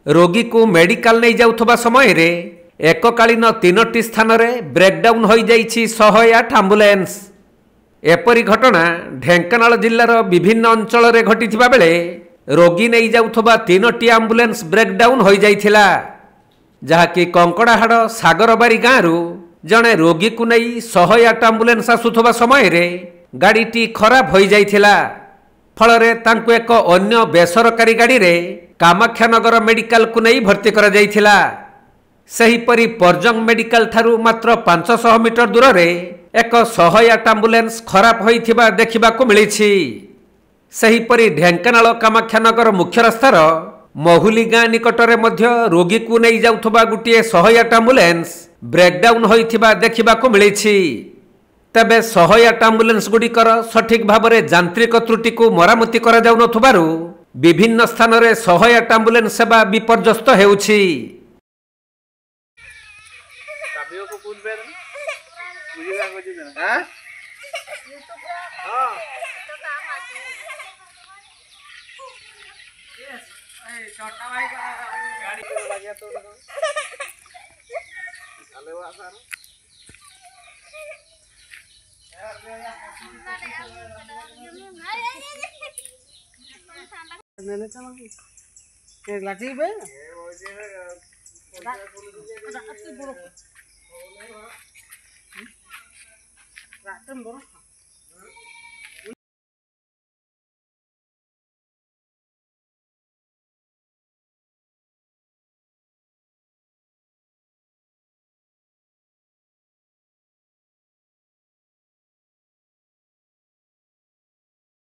रोगी को मेडिकल नहीं जाउथबा समय रे एककालीन 3टी स्थान में ब्रेकडाउन हो जाइछि 108 एम्बुलेंस। एपरी घटना ढेंकानाल जिल्लार विभिन्न अंचल में घटिथिबा बेले रोगी नहीं जाउथबा 3टी एम्बुलेंस ब्रेकडाउन हो जाइथिला, जहाँकि कंकड़ाहाड़ सागरबारी गाँव जड़े रोगी को नहीं 108 एम्बुलेंस आसुथबा समय रे गाड़ीटी खराब हो जाइथिला। फलरे तांको एक अन्य बेसरकारी गाड़ी रे कामाख्यानगर मेडिकल को नहीं भर्ती करा जाइथिला। सेहीपरि परजंग मेडिकल थारू मात्र 500 मीटर दूर रे एक 108 एम्बुलेंस खराब होइथिबा देखिबाकू मिलिछि। सेहीपरि ढेंकानाल कामाख्यानगर मुख्य रास्तार महुली गाँ निकटरे मध्य रोगी को नहीं जाउथबा गुटिए 108 एम्बुलेंस ब्रेकडाउन होइथिबा देखिबाकू मिलिछि। तेबे 108 एम्बुलेंस गुड़िकर सठिक भाव में यांत्रिक त्रुटि को मरामती करा जाउ नथुबारु विभिन्न स्थान में 108 एम्बुलेंस सेवा विपर्यस्त हेउछि। Raten